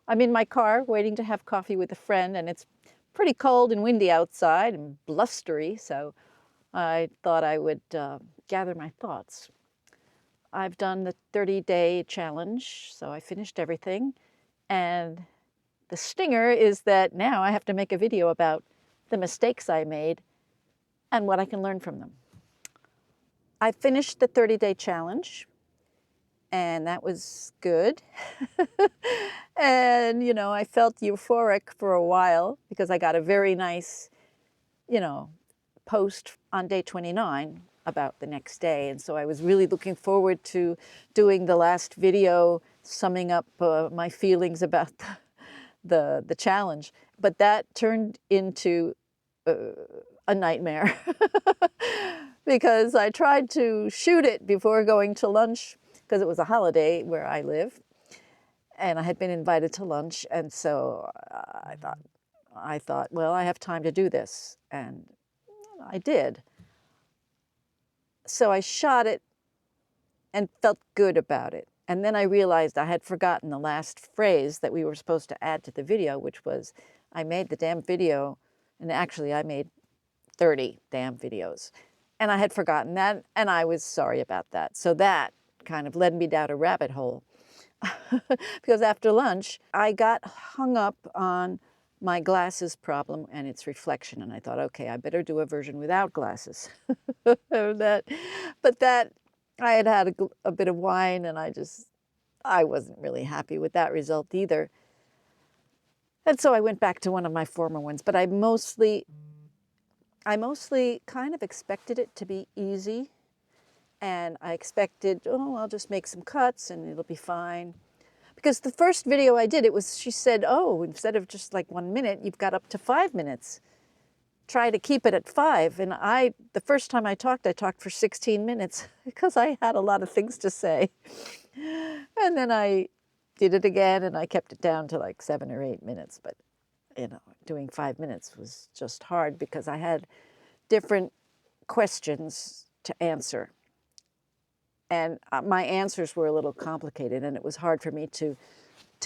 I'm in my car waiting to have coffee with a friend, and it's pretty cold and windy outside and blustery, so I thought I would gather my thoughts. I've done the 30-day challenge, so I finished everything, and the stinger is that now I have to make a video about the mistakes I made and what I can learn from them. I finished the 30-day challenge, and that was good. And, I felt euphoric for a while because I got a very nice, post on day 29 about the next day. And so I was really looking forward to doing the last video, summing up my feelings about the challenge. But that turned into a nightmare because I tried to shoot it before going to lunch because it was a holiday where I live, and I had been invited to lunch, and so I thought, well, I have time to do this, and I did. So I shot it and felt good about it. And then I realized I had forgotten the last phrase that we were supposed to add to the video, which was, I made the damn video, and actually I made 30 damn videos. And I had forgotten that, and I was sorry about that. So that kind of led me down a rabbit hole. Because after lunch, I got hung up on my glasses problem and its reflection. And I thought, okay, I better do a version without glasses. But that, I had had a bit of wine, and I wasn't really happy with that result either. And so I went back to one of my former ones, but I mostly kind of expected it to be easy. And I expected, oh, I'll just make some cuts and it'll be fine. Because the first video I did, she said, oh, instead of just like 1 minute, you've got up to 5 minutes. Try to keep it at 5. And the first time I talked for 16 minutes because I had a lot of things to say. And then I did it again, and I kept it down to like 7 or 8 minutes. But, doing 5 minutes was just hard because I had different questions to answer. And my answers were a little complicated, and it was hard for me to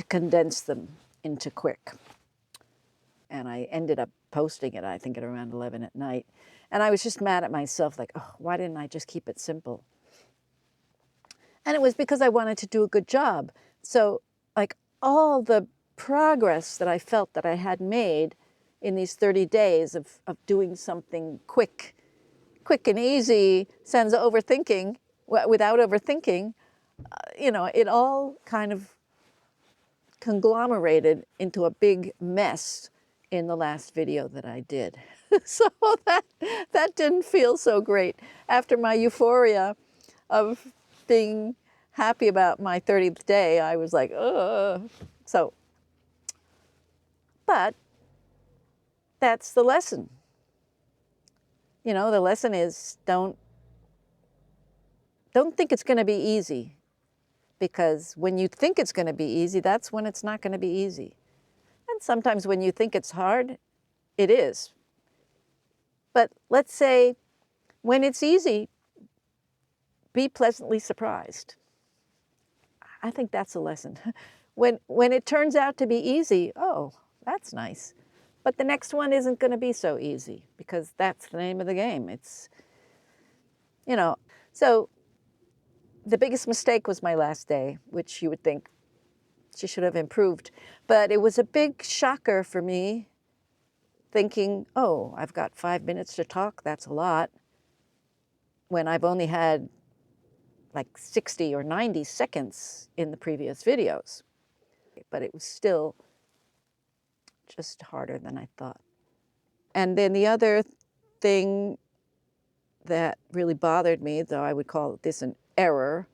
condense them into quick. And I ended up posting it, I think, at around 11 at night. And I was just mad at myself, like, oh, why didn't I just keep it simple? And it was because I wanted to do a good job. So, like, all the progress that I felt that I had made in these 30 days of doing something quick and easy, sans overthinking, without overthinking, it all kind of conglomerated into a big mess in the last video that I did. So that didn't feel so great. After my euphoria of being happy about my 30th day, I was like, ugh. So, but that's the lesson. The lesson is don't think it's going to be easy, because when you think it's going to be easy, that's when it's not going to be easy. And sometimes when you think it's hard, it is. But let's say when it's easy, be pleasantly surprised. I think that's a lesson. When it turns out to be easy, oh, that's nice. But the next one isn't going to be so easy, because that's the name of the game. It's, so the biggest mistake was my last day, which you would think she should have improved. But it was a big shocker for me, thinking, oh, I've got 5 minutes to talk, that's a lot, when I've only had like 60 or 90 seconds in the previous videos. But it was still just harder than I thought. And then the other thing that really bothered me, though I would call this an error,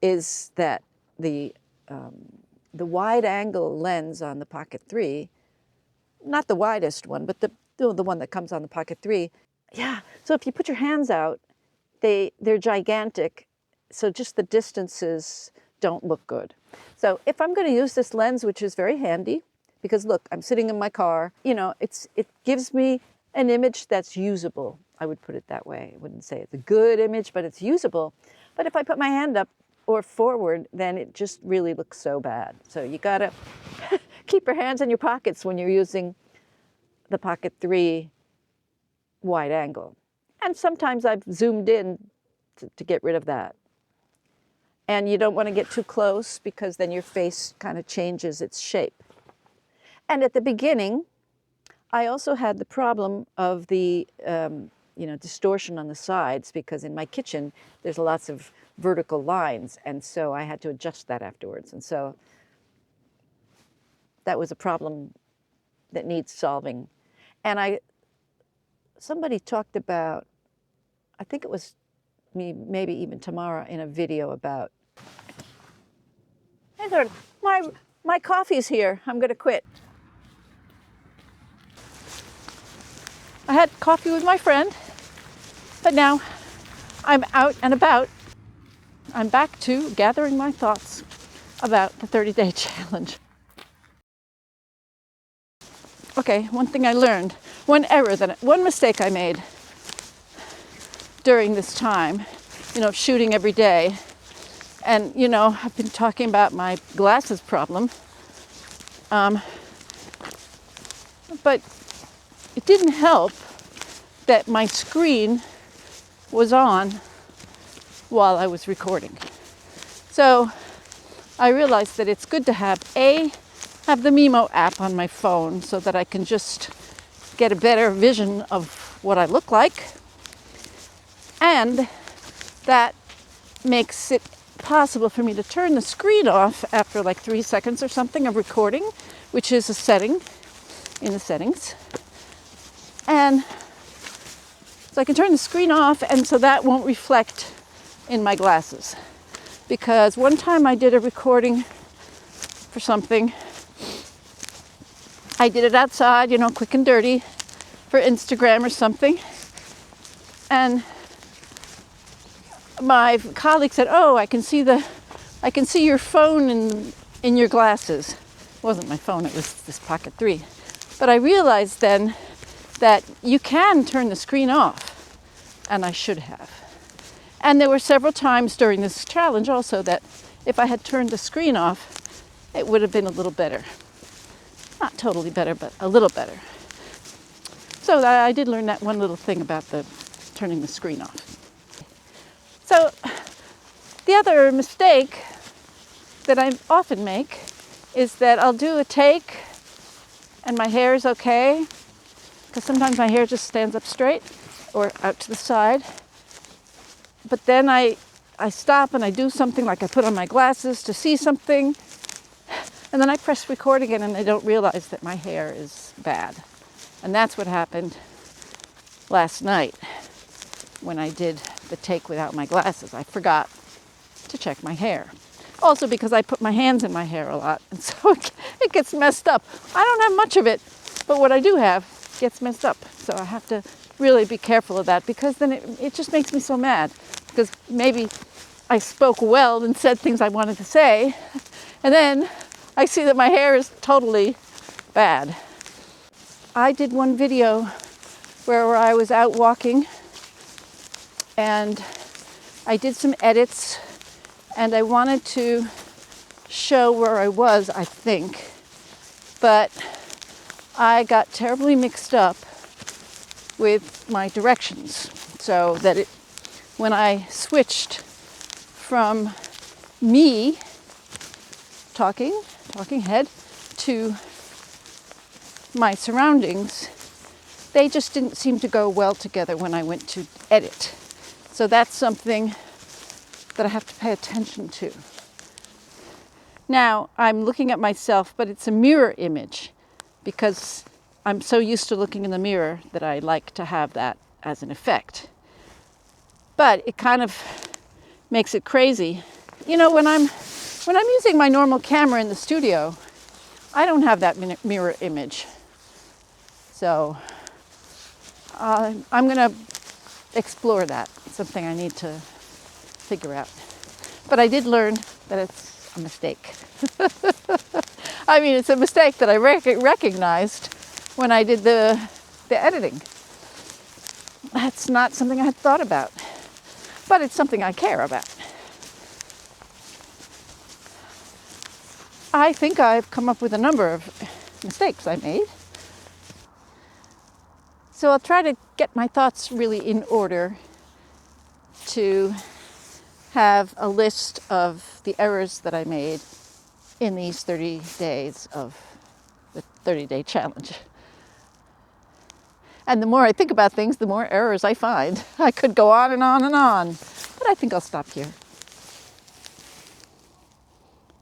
is that the wide-angle lens on the Pocket 3, not the widest one, but the one that comes on the Pocket 3, yeah. So if you put your hands out, they're gigantic, so just the distances don't look good. So if I'm going to use this lens, which is very handy, because look, I'm sitting in my car, it gives me an image that's usable. I would put it that way. I wouldn't say it's a good image, but it's usable. But if I put my hand up or forward, then it just really looks so bad. So you gotta keep your hands in your pockets when you're using the Pocket 3 wide angle. And sometimes I've zoomed in to get rid of that. And you don't want to get too close because then your face kind of changes its shape. And at the beginning, I also had the problem of the distortion on the sides, because in my kitchen there's lots of vertical lines, and so I had to adjust that afterwards. And so that was a problem that needs solving. And somebody talked about, I think it was me, maybe even Tamara, in a video about, I thought, my coffee's here, I'm gonna quit. I had coffee with my friend, but now I'm out and about. I'm back to gathering my thoughts about the 30-day challenge. Okay, one thing I learned, one mistake I made during this time, shooting every day. And, I've been talking about my glasses problem. But it didn't help that my screen was on while I was recording. So I realized that it's good to have the Mimo app on my phone so that I can just get a better vision of what I look like. And that makes it possible for me to turn the screen off after like 3 seconds or something of recording, which is a setting in the settings. And so I can turn the screen off, and so that won't reflect in my glasses. Because one time I did a recording for something. I did it outside, quick and dirty for Instagram or something. And my colleague said, "Oh, I can see your phone in your glasses." It wasn't my phone, it was this Pocket 3. But I realized then that you can turn the screen off, and I should have. And there were several times during this challenge also that if I had turned the screen off, it would have been a little better. Not totally better, but a little better. So I did learn that one little thing about the turning the screen off. So the other mistake that I often make is that I'll do a take and my hair is okay, because sometimes my hair just stands up straight or out to the side. But then I stop and I do something, like I put on my glasses to see something, and then I press record again and I don't realize that my hair is bad. And that's what happened last night when I did the take without my glasses. I forgot to check my hair. Also because I put my hands in my hair a lot, and so it gets messed up. I don't have much of it, but what I do have gets messed up. So I have to really be careful of that, because then it just makes me so mad. Because maybe I spoke well and said things I wanted to say, and then I see that my hair is totally bad. I did one video where I was out walking, and I did some edits, and I wanted to show where I was, I think, but I got terribly mixed up with my directions, so that when I switched from me talking head to my surroundings, they just didn't seem to go well together when I went to edit. So that's something that I have to pay attention to. Now, I'm looking at myself, but it's a mirror image, because I'm so used to looking in the mirror that I like to have that as an effect. But it kind of makes it crazy. When I'm using my normal camera in the studio, I don't have that mirror image. So I'm going to explore that. It's something I need to figure out. But I did learn that it's a mistake. I mean, it's a mistake that I recognized when I did the editing. That's not something I had thought about, but it's something I care about. I think I've come up with a number of mistakes I made. So I'll try to get my thoughts really in order to have a list of the errors that I made in these 30 days of the 30-day challenge. And the more I think about things, the more errors I find. I could go on and on and on, but I think I'll stop here.